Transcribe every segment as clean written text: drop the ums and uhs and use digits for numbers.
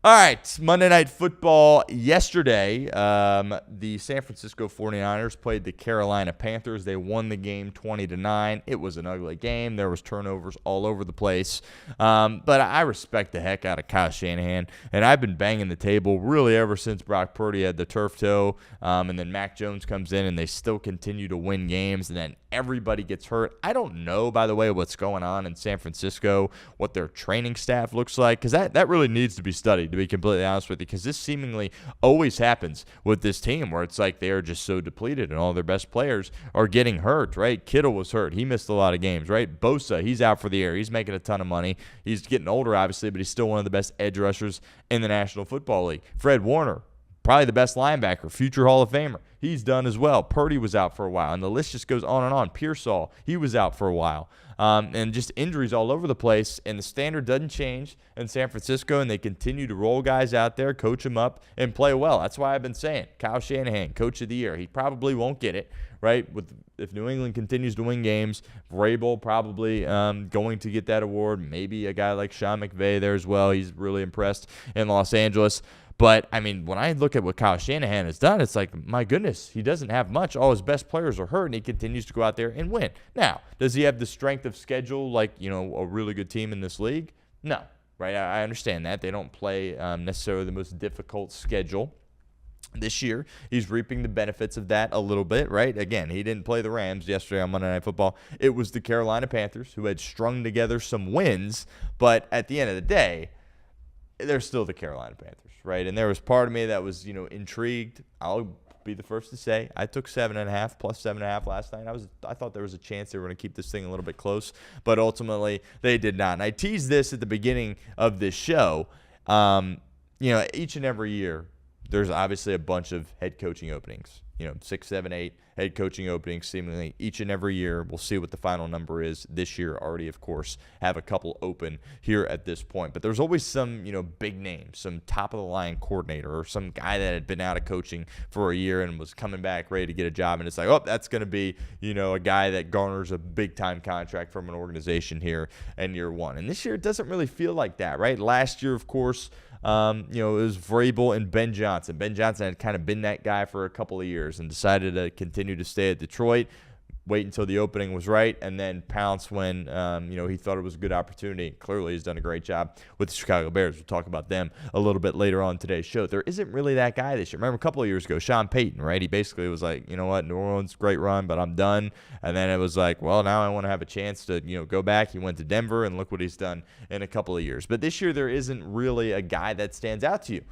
All right, Monday Night Football yesterday. The San Francisco 49ers played the Carolina Panthers. They won the game 20-9. It was an ugly game. There was turnovers all over the place. But I respect the heck out of Kyle Shanahan, and I've been banging the table really ever since Brock Purdy had the turf toe, and then Mac Jones comes in, and they still continue to win games, and then everybody gets hurt. I don't know, by the way, what's going on in San Francisco, what their training staff looks like, because that really needs to be studied, to be completely honest with you, because this seemingly always happens with this team where it's like they are just so depleted and all their best players are getting hurt, right? Kittle was hurt. He missed a lot of games, right? Bosa, he's out for the year. He's making a ton of money. He's getting older, obviously, but he's still one of the best edge rushers in the National Football League. Fred Warner, probably the best linebacker, future Hall of Famer. He's done as well. Purdy was out for a while, and the list just goes on and on. Pearsall, he was out for a while. And just injuries all over the place, and the standard doesn't change in San Francisco, and they continue to roll guys out there, coach them up, and play well. That's why I've been saying Kyle Shanahan, Coach of the Year. He probably won't get it, right? If New England continues to win games, Vrabel probably going to get that award. Maybe a guy like Sean McVay there as well. He's really impressed in Los Angeles. But, I mean, when I look at what Kyle Shanahan has done, it's like, my goodness, he doesn't have much. All his best players are hurt, and he continues to go out there and win. Now, does he have the strength of schedule like, a really good team in this league? No, right? I understand that. They don't play necessarily the most difficult schedule. This year, he's reaping the benefits of that a little bit, right? Again, he didn't play the Rams yesterday on Monday Night Football. It was the Carolina Panthers who had strung together some wins, but at the end of the day, they're still the Carolina Panthers, right? And there was part of me that was, intrigued. I'll be the first to say I took 7.5 plus 7.5 last night. I thought there was a chance they were going to keep this thing a little bit close, but ultimately they did not. And I teased this at the beginning of this show. Each and every year, there's obviously a bunch of head coaching openings. 6, 7, 8 head coaching openings seemingly each and every year. We'll see what the final number is this year. Already, of course, have a couple open here at this point. But there's always some, big name, some top-of-the-line coordinator or some guy that had been out of coaching for a year and was coming back ready to get a job. And it's like, oh, that's going to be, a guy that garners a big-time contract from an organization here in year one. And this year it doesn't really feel like that, right? Last year, of course, it was Vrabel and Ben Johnson. Ben Johnson had kind of been that guy for a couple of years and decided to continue to stay at Detroit, wait until the opening was right, and then pounce when, he thought it was a good opportunity. Clearly, he's done a great job with the Chicago Bears. We'll talk about them a little bit later on today's show. There isn't really that guy this year. Remember a couple of years ago, Sean Payton, right? He basically was like, you know what, New Orleans, great run, but I'm done. And then it was like, well, now I want to have a chance to, go back. He went to Denver, and look what he's done in a couple of years. But this year, there isn't really a guy that stands out to you.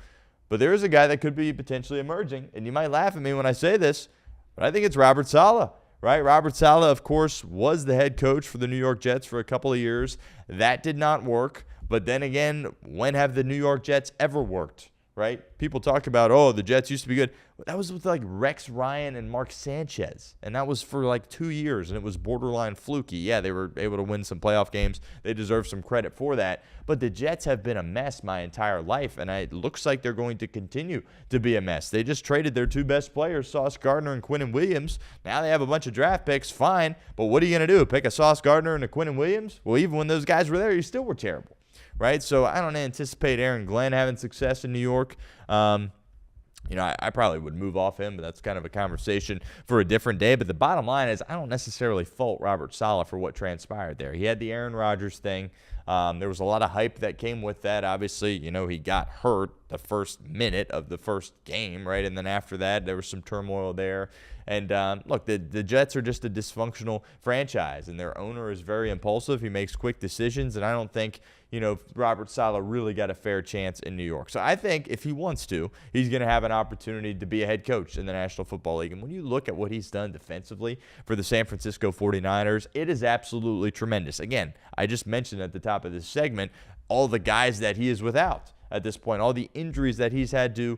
But there is a guy that could be potentially emerging, and you might laugh at me when I say this, but I think it's Robert Saleh. Right? Robert Saleh, of course, was the head coach for the New York Jets for a couple of years. That did not work. But then again, when have the New York Jets ever worked? Right? People talk about, the Jets used to be good. That was with like Rex Ryan and Mark Sanchez. And that was for like 2 years, and it was borderline fluky. Yeah, they were able to win some playoff games. They deserve some credit for that. But the Jets have been a mess my entire life, and it looks like they're going to continue to be a mess. They just traded their two best players, Sauce Gardner and Quinnen Williams. Now they have a bunch of draft picks, fine. But what are you going to do? Pick a Sauce Gardner and a Quinnen Williams? Well, even when those guys were there, you still were terrible. Right, so I don't anticipate Aaron Glenn having success in New York. I probably would move off him, but that's kind of a conversation for a different day. But the bottom line is I don't necessarily fault Robert Saleh for what transpired there. He had the Aaron Rodgers thing. There was a lot of hype that came with that. Obviously, he got hurt the first minute of the first game, right? And then after that, there was some turmoil there. And look, the Jets are just a dysfunctional franchise, and their owner is very impulsive. He makes quick decisions, and I don't think, Robert Saleh really got a fair chance in New York. So I think if he wants to, he's going to have an opportunity to be a head coach in the National Football League. And when you look at what he's done defensively for the San Francisco 49ers, it is absolutely tremendous. Again, I just mentioned at the top of this segment all the guys that he is without at this point, all the injuries that he's had to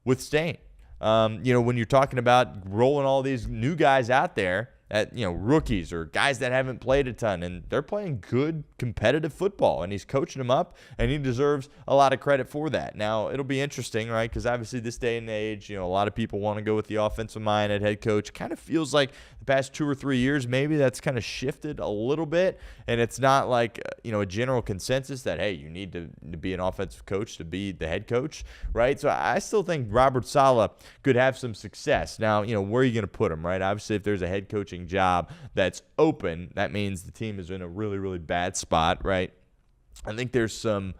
withstand. When you're talking about rolling all these new guys out there, at rookies or guys that haven't played a ton, and they're playing good competitive football, and he's coaching them up, and he deserves a lot of credit for that. Now, it'll be interesting, right, because obviously this day and age, a lot of people want to go with the offensive minded head coach. Kind of feels like the past 2 or 3 years maybe that's kind of shifted a little bit, and it's not like a general consensus that, hey, you need to be an offensive coach to be the head coach, right? So I still think Robert Saleh could have some success. Now, where are you going to put him, right? Obviously, if there's a head coaching job that's open, that means the team is in a really, really bad spot, right? I think there's some,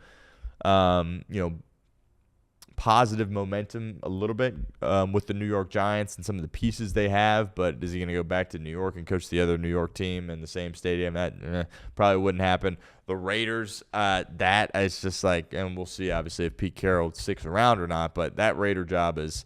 positive momentum a little bit with the New York Giants and some of the pieces they have, but is he going to go back to New York and coach the other New York team in the same stadium? That probably wouldn't happen. The Raiders, that is just like, and we'll see obviously if Pete Carroll sticks around or not, but that Raider job is,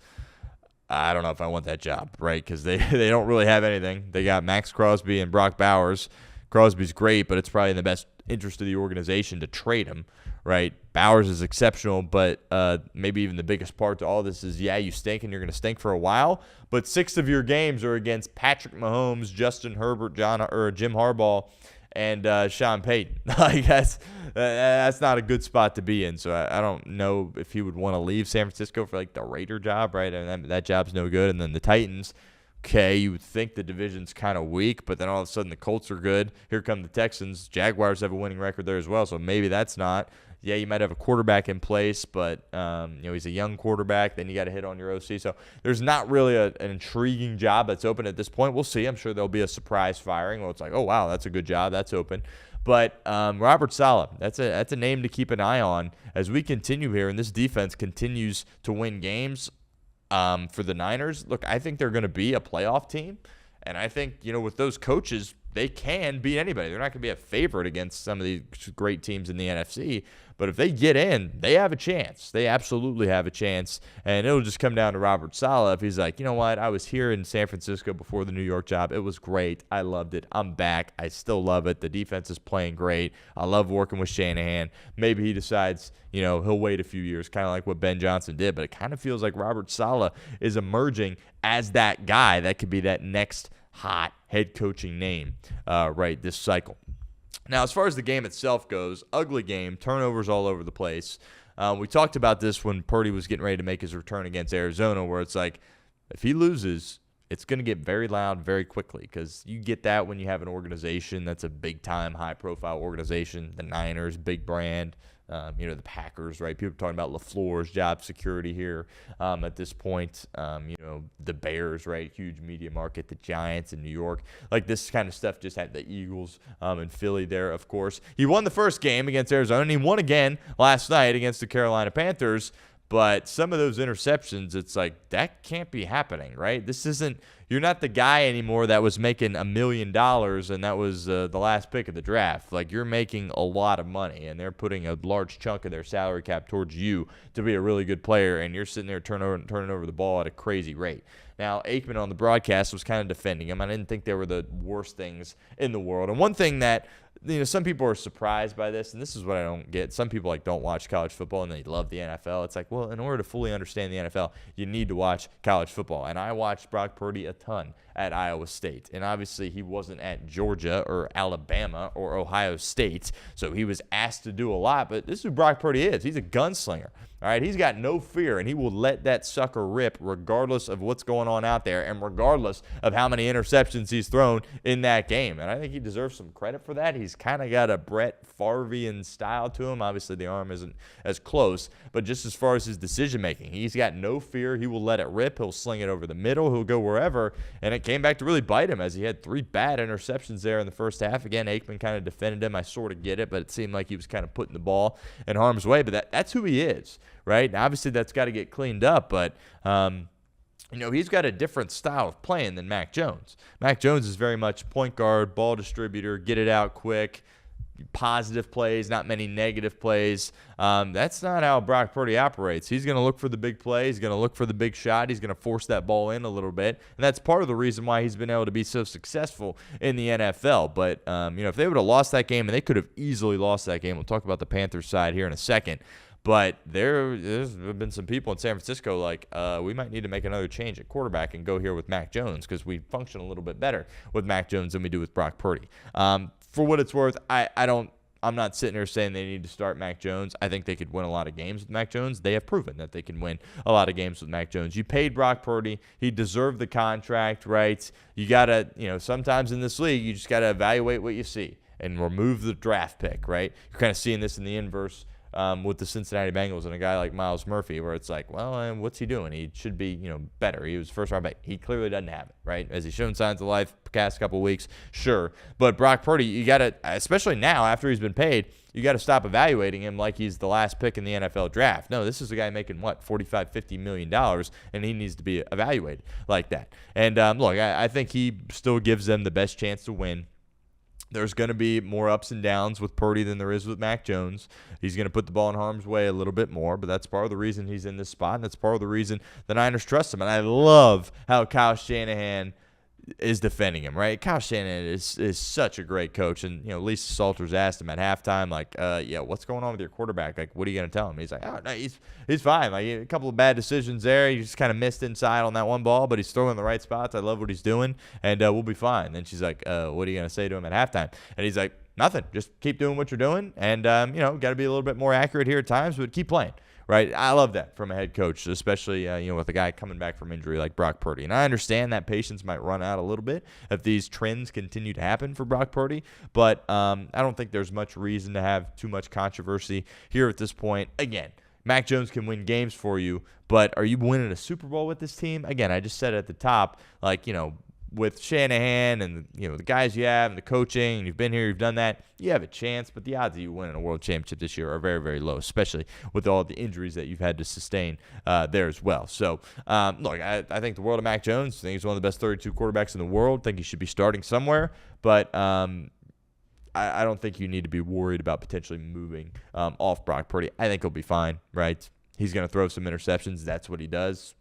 I don't know if I want that job, right? Because they don't really have anything. They got Max Crosby and Brock Bowers. Crosby's great, but it's probably in the best interest of the organization to trade him, right? Bowers is exceptional, but maybe even the biggest part to all this is, you stink and you're going to stink for a while, but 6 of your games are against Patrick Mahomes, Justin Herbert, Jim Harbaugh, and Sean Payton. Like that's not a good spot to be in. So I don't know if he would want to leave San Francisco for like the Raider job, right? And that job's no good. And then the Titans, okay, you would think the division's kind of weak, but then all of a sudden the Colts are good. Here come the Texans. Jaguars have a winning record there as well, so maybe that's not. Yeah, you might have a quarterback in place, but he's a young quarterback. Then you got to hit on your OC. So there's not really an intriguing job that's open at this point. We'll see. I'm sure there'll be a surprise firing. Well, it's like, oh wow, that's a good job. That's open. But Robert Saleh, that's a name to keep an eye on as we continue here, and this defense continues to win games for the Niners. Look, I think they're going to be a playoff team, and I think with those coaches, they can beat anybody. They're not going to be a favorite against some of these great teams in the NFC. But if they get in, they have a chance. They absolutely have a chance. And it'll just come down to Robert Saleh. If he's like, you know what, I was here in San Francisco before the New York job. It was great. I loved it. I'm back. I still love it. The defense is playing great. I love working with Shanahan. Maybe he decides, he'll wait a few years, kind of like what Ben Johnson did. But it kind of feels like Robert Saleh is emerging as that guy that could be that next hot head coaching name right this cycle. Now, as far as the game itself goes, ugly game, turnovers all over the place. We talked about this when Purdy was getting ready to make his return against Arizona, where it's like, if he loses, it's going to get very loud very quickly, because you get that when you have an organization that's a big-time, high-profile organization. The Niners, big brand. The Packers, right? People are talking about LaFleur's job security here at this point. The Bears, right? Huge media market. The Giants in New York. Like, this kind of stuff just had the Eagles in Philly there, of course. He won the first game against Arizona, and he won again last night against the Carolina Panthers. But some of those interceptions, it's like, that can't be happening, right? This isn't – you're not the guy anymore that was making $1 million and that was the last pick of the draft. Like, you're making a lot of money, and they're putting a large chunk of their salary cap towards you to be a really good player, and you're sitting there turning over the ball at a crazy rate. Now, Aikman on the broadcast was kind of defending him. I didn't think they were the worst things in the world. And one thing that some people are surprised by this, and this is what I don't get. Some people don't watch college football and they love the NFL. It's like, well, in order to fully understand the NFL, you need to watch college football. And I watched Brock Purdy a ton at Iowa State. And obviously he wasn't at Georgia or Alabama or Ohio State, so he was asked to do a lot. But this is who Brock Purdy is. He's a gunslinger. All right, he's got no fear, and he will let that sucker rip regardless of what's going on out there and regardless of how many interceptions he's thrown in that game. And I think he deserves some credit for that. He's kind of got a Brett Favre-ian style to him. Obviously, the arm isn't as close, but just as far as his decision-making, he's got no fear. He will let it rip. He'll sling it over the middle. He'll go wherever, and it came back to really bite him as he had 3 bad interceptions there in the first half. Again, Aikman kind of defended him. I sort of get it, but it seemed like he was kind of putting the ball in harm's way. But that's who he is. Right? Now, obviously, that's got to get cleaned up, but, he's got a different style of playing than Mac Jones. Mac Jones is very much point guard, ball distributor, get it out quick, positive plays, not many negative plays. That's not how Brock Purdy operates. He's going to look for the big play. He's going to look for the big shot. He's going to force that ball in a little bit, and that's part of the reason why he's been able to be so successful in the NFL. But, if they would have lost that game, and they could have easily lost that game, we'll talk about the Panthers side here in a second. But there's been some people in San Francisco like, we might need to make another change at quarterback and go here with Mac Jones because we function a little bit better with Mac Jones than we do with Brock Purdy. For what it's worth, I'm not sitting here saying they need to start Mac Jones. I think they could win a lot of games with Mac Jones. They have proven that they can win a lot of games with Mac Jones. You paid Brock Purdy. He deserved the contract, right? You got to, sometimes in this league, you just got to evaluate what you see and remove the draft pick, right? You're kind of seeing this in the inverse with the Cincinnati Bengals and a guy like Myles Murphy, where it's like, well, what's he doing? He should be, better. He was first-round pick. He clearly doesn't have it, right? Has he shown signs of life past couple of weeks? Sure. But Brock Purdy, you got to, especially now after he's been paid, you got to stop evaluating him like he's the last pick in the NFL draft. No, this is a guy making, $45-50 million, and he needs to be evaluated like that. And, look, I think he still gives them the best chance to win. There's going to be more ups and downs with Purdy than there is with Mac Jones. He's going to put the ball in harm's way a little bit more, but that's part of the reason he's in this spot, and that's part of the reason the Niners trust him. And I love how Kyle Shanahan is defending him, right? Kyle Shanahan is such a great coach. And, Lisa Salters asked him at halftime, like, what's going on with your quarterback? Like, what are you going to tell him? He's like, oh, no, he's fine. Like, a couple of bad decisions there. He just kind of missed inside on that one ball, but he's throwing the right spots. I love what he's doing, and we'll be fine. Then she's like, what are you going to say to him at halftime? And he's like, nothing. Just keep doing what you're doing, and, got to be a little bit more accurate here at times, but keep playing. Right, I love that from a head coach, especially with a guy coming back from injury like Brock Purdy. And I understand that patience might run out a little bit if these trends continue to happen for Brock Purdy, but I don't think there's much reason to have too much controversy here at this point. Again, Mac Jones can win games for you, but are you winning a Super Bowl with this team? Again, I just said at the top, with Shanahan and the guys you have and the coaching, and you've been here, you've done that, you have a chance, but the odds of you winning a world championship this year are very, very low, especially with all the injuries that you've had to sustain there as well. So, look, I think the world of Mac Jones. I think he's one of the best 32 quarterbacks in the world. I think he should be starting somewhere, but I don't think you need to be worried about potentially moving off Brock Purdy. I think he'll be fine, right? He's going to throw some interceptions. That's what he does.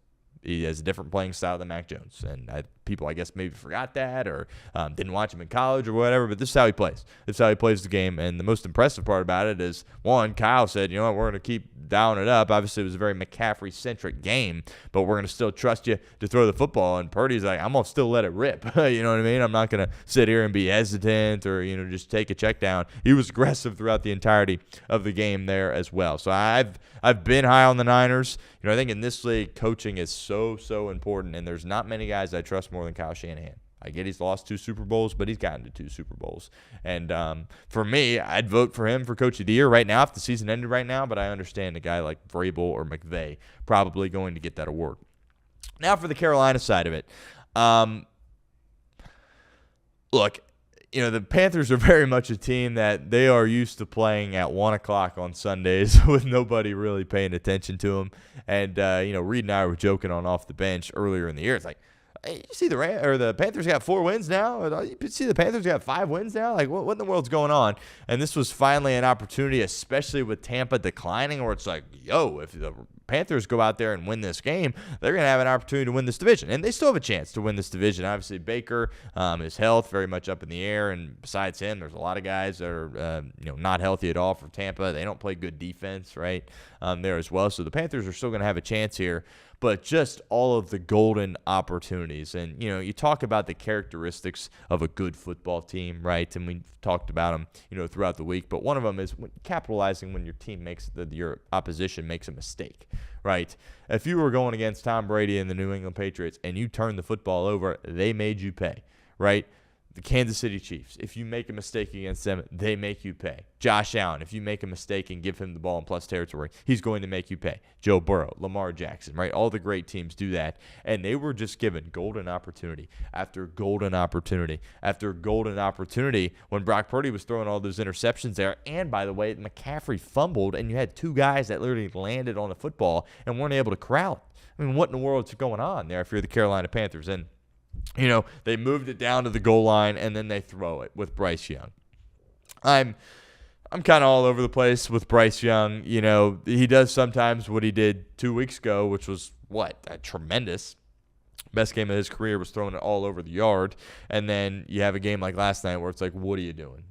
He has a different playing style than Mac Jones, and people, I guess, maybe forgot that or didn't watch him in college or whatever, but this is how he plays. This is how he plays the game, and the most impressive part about it is, one, Kyle said, we're going to keep dialing it up. Obviously, it was a very McCaffrey-centric game, but we're going to still trust you to throw the football, and Purdy's like, I'm going to still let it rip. You know what I mean? I'm not going to sit here and be hesitant or, just take a check down. He was aggressive throughout the entirety of the game there as well. So I've been high on the Niners. I think in this league, coaching is so important, and there's not many guys I trust more than Kyle Shanahan. I get he's lost 2 Super Bowls, but he's gotten to 2 Super Bowls. And for me, I'd vote for him for Coach of the Year right now if the season ended right now, but I understand a guy like Vrabel or McVay probably going to get that award. Now for the Carolina side of it. Look, the Panthers are very much a team that they are used to playing at 1 o'clock on Sundays with nobody really paying attention to them. And, Reed and I were joking on Off the Bench earlier in the year. It's like, hey, you see the Panthers got 4 wins now? You see the Panthers got 5 wins now? Like, what in the world's going on? And this was finally an opportunity, especially with Tampa declining, where it's like, if the Panthers go out there and win this game, they're going to have an opportunity to win this division. And they still have a chance to win this division. Obviously, Baker, his health very much up in the air. And besides him, there's a lot of guys that are not healthy at all for Tampa. They don't play good defense, right, there as well. So the Panthers are still going to have a chance here. But just all of the golden opportunities. And, you talk about the characteristics of a good football team, right? And we've talked about them, throughout the week. But one of them is capitalizing when your team your opposition makes a mistake, right? If you were going against Tom Brady and the New England Patriots and you turned the football over, they made you pay, right? The Kansas City Chiefs, if you make a mistake against them, they make you pay. Josh Allen, if you make a mistake and give him the ball in plus territory, he's going to make you pay. Joe Burrow, Lamar Jackson, right? All the great teams do that. And they were just given golden opportunity after golden opportunity after golden opportunity when Brock Purdy was throwing all those interceptions there. And, by the way, McCaffrey fumbled, and you had 2 guys that literally landed on the football and weren't able to corral it. I mean, what in the world is going on there if you're the Carolina Panthers? And they moved it down to the goal line, and then they throw it with Bryce Young. I'm kind of all over the place with Bryce Young. He does sometimes what he did 2 weeks ago, which was tremendous. Best game of his career, was throwing it all over the yard. And then you have a game like last night where it's like, what are you doing?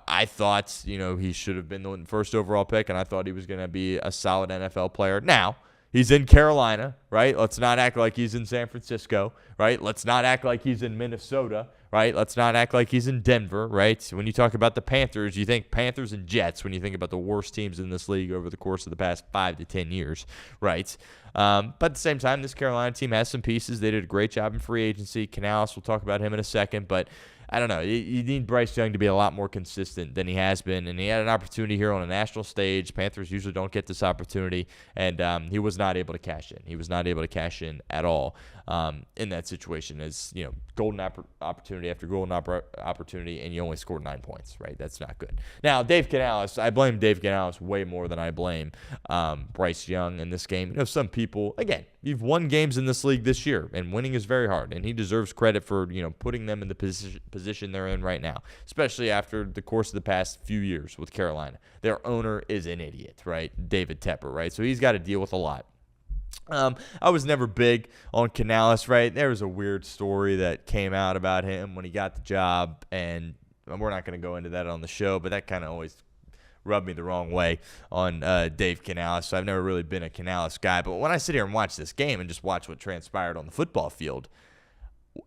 I thought, he should have been the first overall pick, and I thought he was going to be a solid NFL player. Now, he's in Carolina, right? Let's not act like he's in San Francisco, right? Let's not act like he's in Minnesota, right? Let's not act like he's in Denver, right? When you talk about the Panthers, you think Panthers and Jets when you think about the worst teams in this league over the course of the past 5 to 10 years, right? But at the same time, this Carolina team has some pieces. They did a great job in free agency. Canales, we'll talk about him in a second, but I don't know. You need Bryce Young to be a lot more consistent than he has been, and he had an opportunity here on a national stage. Panthers usually don't get this opportunity, and he was not able to cash in. He was not able to cash in at all in that situation. As golden opportunity after golden opportunity, and you only scored 9 points. Right? That's not good. Now, Dave Canales, I blame Dave Canales way more than I blame Bryce Young in this game. Some people, again, you've won games in this league this year, and winning is very hard, and he deserves credit for putting them in the position they're in right now, especially after the course of the past few years with Carolina. Their owner is an idiot, right? David Tepper, right? So he's got to deal with a lot. I was never big on Canales, right? There was a weird story that came out about him when he got the job, and we're not going to go into that on the show, but that kind of always rubbed me the wrong way on Dave Canales. So I've never really been a Canales guy. But when I sit here and watch this game and just watch what transpired on the football field,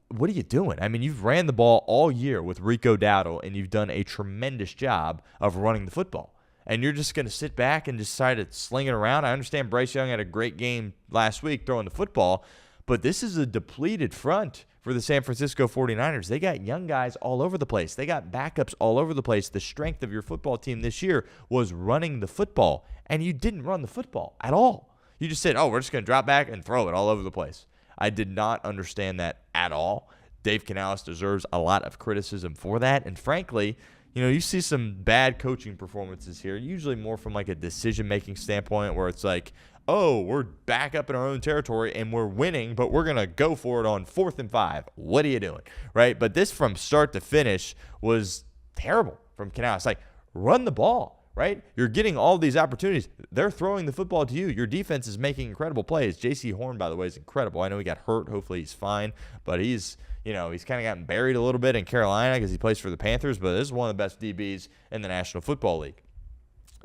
what are you doing? I mean, you've ran the ball all year with Rico Dowdle, and you've done a tremendous job of running the football. And you're just going to sit back and decide to sling it around? I understand Bryce Young had a great game last week throwing the football, but this is a depleted front for the San Francisco 49ers. They got young guys all over the place. They got backups all over the place. The strength of your football team this year was running the football, and you didn't run the football at all. You just said, we're just going to drop back and throw it all over the place. I did not understand that at all. Dave Canales deserves a lot of criticism for that, and frankly, you see some bad coaching performances here, usually more from like a decision-making standpoint where it's like, we're back up in our own territory and we're winning, but we're going to go for it on 4th and 5. What are you doing? Right? But this from start to finish was terrible from Canales. Like, run the ball, right? You're getting all these opportunities. They're throwing the football to you. Your defense is making incredible plays. J.C. Horn, by the way, is incredible. I know he got hurt. Hopefully he's fine, but he's kind of gotten buried a little bit in Carolina because he plays for the Panthers, but this is one of the best DBs in the National Football League.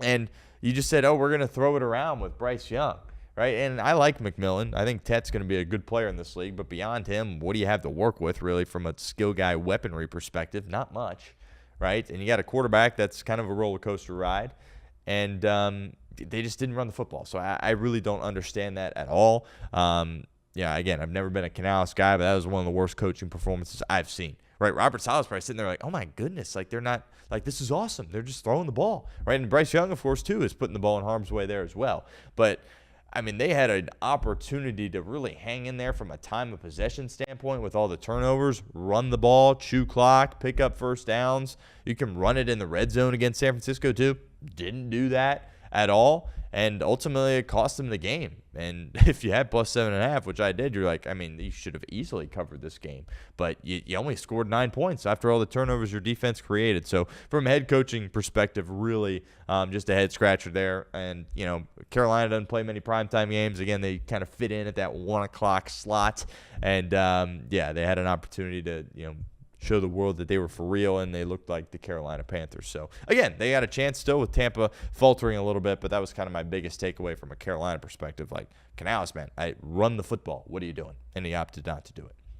And you just said, we're going to throw it around with Bryce Young, right? And I like McMillan. I think Tet's going to be a good player in this league, but beyond him, what do you have to work with, really, from a skill guy weaponry perspective? Not much, right? And you got a quarterback that's kind of a roller coaster ride, and they just didn't run the football. So I really don't understand that at all. Again, I've never been a Canales guy, but that was one of the worst coaching performances I've seen. Right, Robert Saleh's probably sitting there like, oh my goodness, like they're not, like this is awesome. They're just throwing the ball, right? And Bryce Young, of course, too, is putting the ball in harm's way there as well. But I mean, they had an opportunity to really hang in there from a time of possession standpoint with all the turnovers, run the ball, chew clock, pick up first downs. You can run it in the red zone against San Francisco too. Didn't do that at all. And ultimately, it cost them the game. And if you had plus 7.5, which I did, you're like, I mean, you should have easily covered this game. But you only scored 9 points after all the turnovers your defense created. So from a head coaching perspective, really just a head scratcher there. And, Carolina doesn't play many primetime games. Again, they kind of fit in at that 1 o'clock slot. And, they had an opportunity to, show the world that they were for real, and they looked like the Carolina Panthers. So, again, they got a chance still with Tampa faltering a little bit, but that was kind of my biggest takeaway from a Carolina perspective. Like, Canales, man, I run the football. What are you doing? And he opted not to do it.